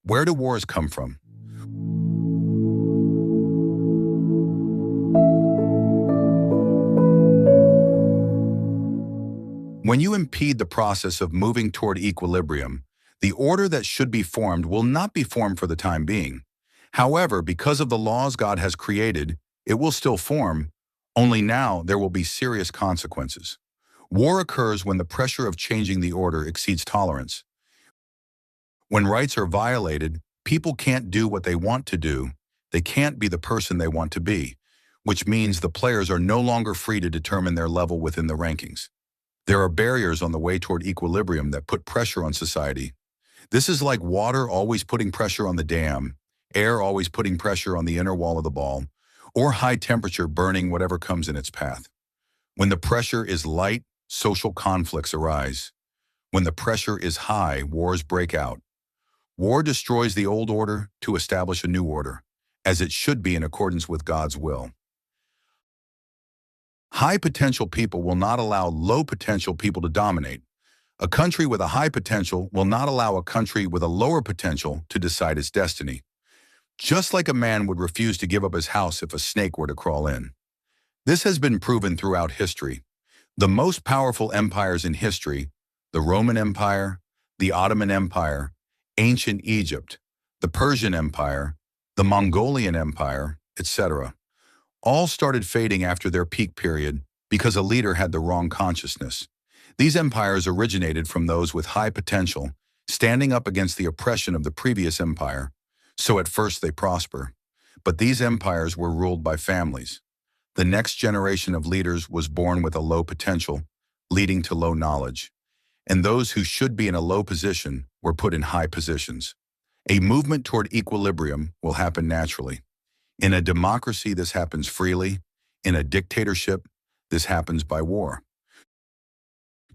Where do wars come from? When you impede the process of moving toward equilibrium, the order that should be formed will not be formed for the time being. However, because of the laws God has created, it will still form, only now there will be serious consequences. War occurs when the pressure of changing the order exceeds tolerance. When rights are violated, people can't do what they want to do. They can't be the person they want to be, which means the players are no longer free to determine their level within the rankings. There are barriers on the way toward equilibrium that put pressure on society. This is like water always putting pressure on the dam, air always putting pressure on the inner wall of the ball, or high temperature burning whatever comes in its path. When the pressure is light, social conflicts arise. When the pressure is high, wars break out. War destroys the old order to establish a new order, as it should be in accordance with God's will. High potential people will not allow low potential people to dominate. A country with a high potential will not allow a country with a lower potential to decide its destiny. Just like a man would refuse to give up his house if a snake were to crawl in. This has been proven throughout history. The most powerful empires in history, the Roman Empire, the Ottoman Empire, ancient Egypt, the Persian Empire, the Mongolian Empire, etc., all started fading after their peak period because a leader had the wrong consciousness. These empires originated from those with high potential, standing up against the oppression of the previous empire, so at first they prosper. But these empires were ruled by families. The next generation of leaders was born with a low potential, leading to low knowledge. And those who should be in a low position were put in high positions. A movement toward equilibrium will happen naturally. In a democracy, this happens freely. In a dictatorship, this happens by war.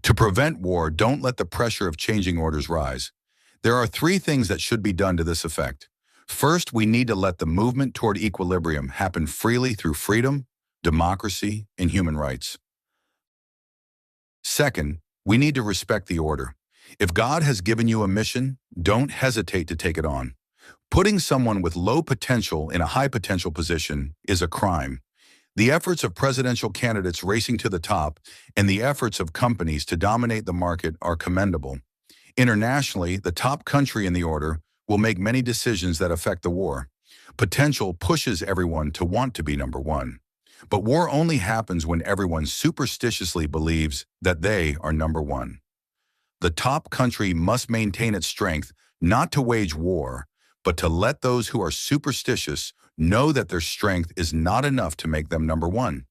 To prevent war, don't let the pressure of changing orders rise. There are 3 things that should be done to this effect. First, we need to let the movement toward equilibrium happen freely through freedom, democracy, and human rights. Second, we need to respect the order. If God has given you a mission, don't hesitate to take it on. Putting someone with low potential in a high potential position is a crime. The efforts of presidential candidates racing to the top and the efforts of companies to dominate the market are commendable. Internationally, the top country in the order will make many decisions that affect the war. Potential pushes everyone to want to be number one. But war only happens when everyone superstitiously believes that they are number one. The top country must maintain its strength not to wage war, but to let those who are superstitious know that their strength is not enough to make them number one.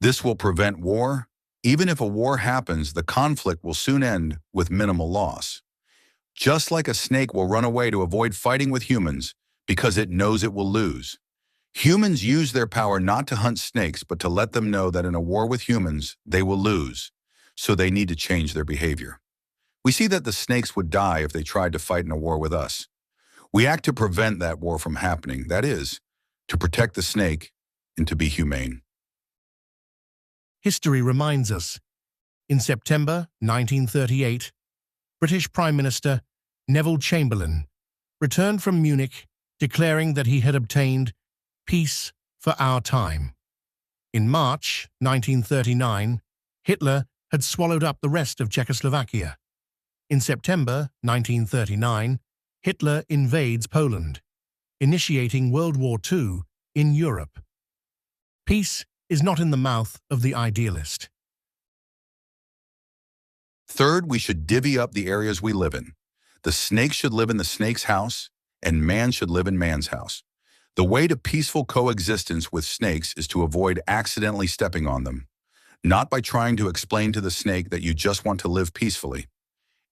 This will prevent war. Even if a war happens, the conflict will soon end with minimal loss. Just like a snake will run away to avoid fighting with humans because it knows it will lose. Humans use their power not to hunt snakes, but to let them know that in a war with humans, they will lose, so they need to change their behavior. We see that the snakes would die if they tried to fight in a war with us. We act to prevent that war from happening, that is, to protect the snake and to be humane. History reminds us. In September 1938, British Prime Minister Neville Chamberlain returned from Munich declaring that he had obtained peace for our time. In March 1939, Hitler had swallowed up the rest of Czechoslovakia. In September 1939, Hitler invades Poland, initiating World War II in Europe. Peace is not in the mouth of the idealist. Third, we should divvy up the areas we live in. The snake should live in the snake's house, and man should live in man's house. The way to peaceful coexistence with snakes is to avoid accidentally stepping on them, not by trying to explain to the snake that you just want to live peacefully.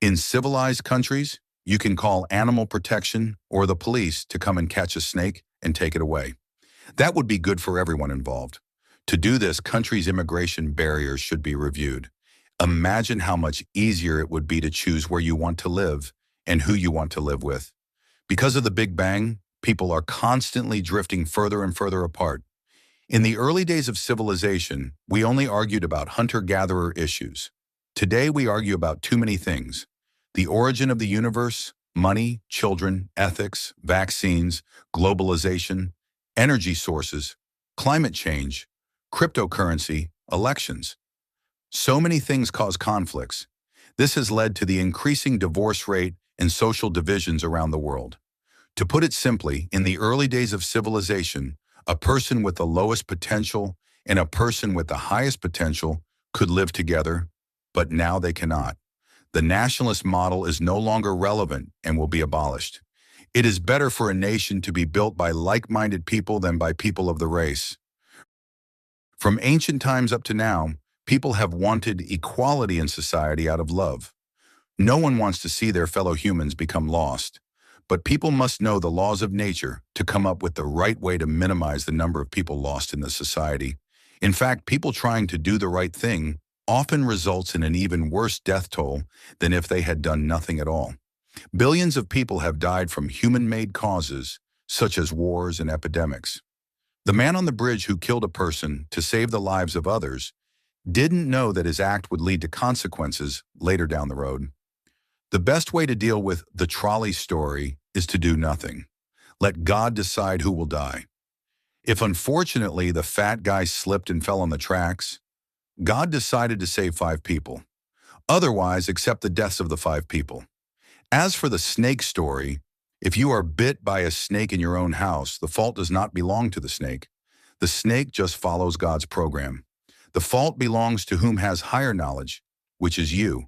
In civilized countries, you can call animal protection or the police to come and catch a snake and take it away. That would be good for everyone involved. To do this, countries' immigration barriers should be reviewed. Imagine how much easier it would be to choose where you want to live and who you want to live with. Because of the Big Bang, people are constantly drifting further and further apart. In the early days of civilization, we only argued about hunter-gatherer issues. Today, we argue about too many things: the origin of the universe, money, children, ethics, vaccines, globalization, energy sources, climate change, cryptocurrency, elections. So many things cause conflicts. This has led to the increasing divorce rate and social divisions around the world. To put it simply, in the early days of civilization, a person with the lowest potential and a person with the highest potential could live together, but now they cannot. The nationalist model is no longer relevant and will be abolished. It is better for a nation to be built by like-minded people than by people of the race. From ancient times up to now, people have wanted equality in society out of love. No one wants to see their fellow humans become lost. But people must know the laws of nature to come up with the right way to minimize the number of people lost in the society. In fact, people trying to do the right thing often results in an even worse death toll than if they had done nothing at all. Billions of people have died from human-made causes, such as wars and epidemics. The man on the bridge who killed a person to save the lives of others didn't know that his act would lead to consequences later down the road. The best way to deal with the trolley story is to do nothing. Let God decide who will die. If unfortunately the fat guy slipped and fell on the tracks, God decided to save 5 people. Otherwise, accept the deaths of the 5 people. As for the snake story, if you are bit by a snake in your own house, the fault does not belong to the snake. The snake just follows God's program. The fault belongs to whom has higher knowledge, which is you.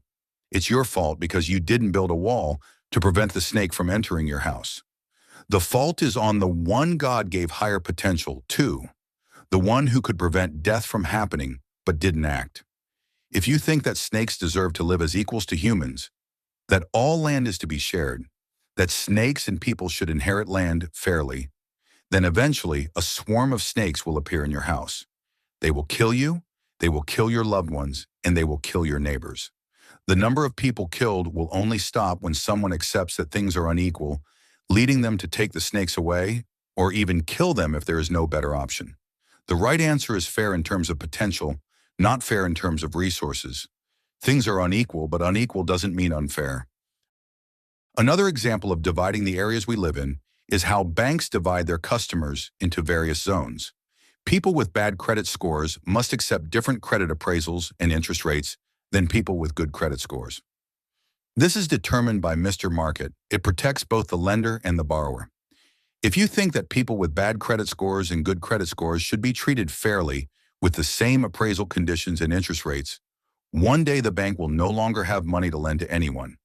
It's your fault because you didn't build a wall to prevent the snake from entering your house. The fault is on the one God gave higher potential to, the one who could prevent death from happening but didn't act. If you think that snakes deserve to live as equals to humans, that all land is to be shared, that snakes and people should inherit land fairly, then eventually a swarm of snakes will appear in your house. They will kill you, they will kill your loved ones, and they will kill your neighbors. The number of people killed will only stop when someone accepts that things are unequal, leading them to take the snakes away or even kill them if there is no better option. The right answer is fair in terms of potential, not fair in terms of resources. Things are unequal, but unequal doesn't mean unfair. Another example of dividing the areas we live in is how banks divide their customers into various zones. People with bad credit scores must accept different credit appraisals and interest rates than people with good credit scores. This is determined by Mr. Market. It protects both the lender and the borrower. If you think that people with bad credit scores and good credit scores should be treated fairly with the same appraisal conditions and interest rates, one day the bank will no longer have money to lend to anyone.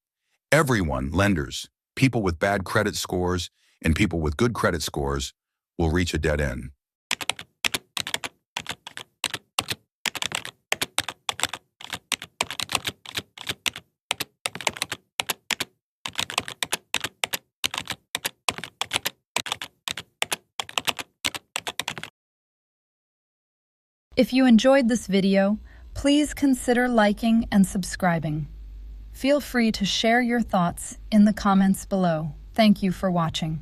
Everyone, lenders, people with bad credit scores and people with good credit scores, will reach a dead end. If you enjoyed this video, please consider liking and subscribing. Feel free to share your thoughts in the comments below. Thank you for watching.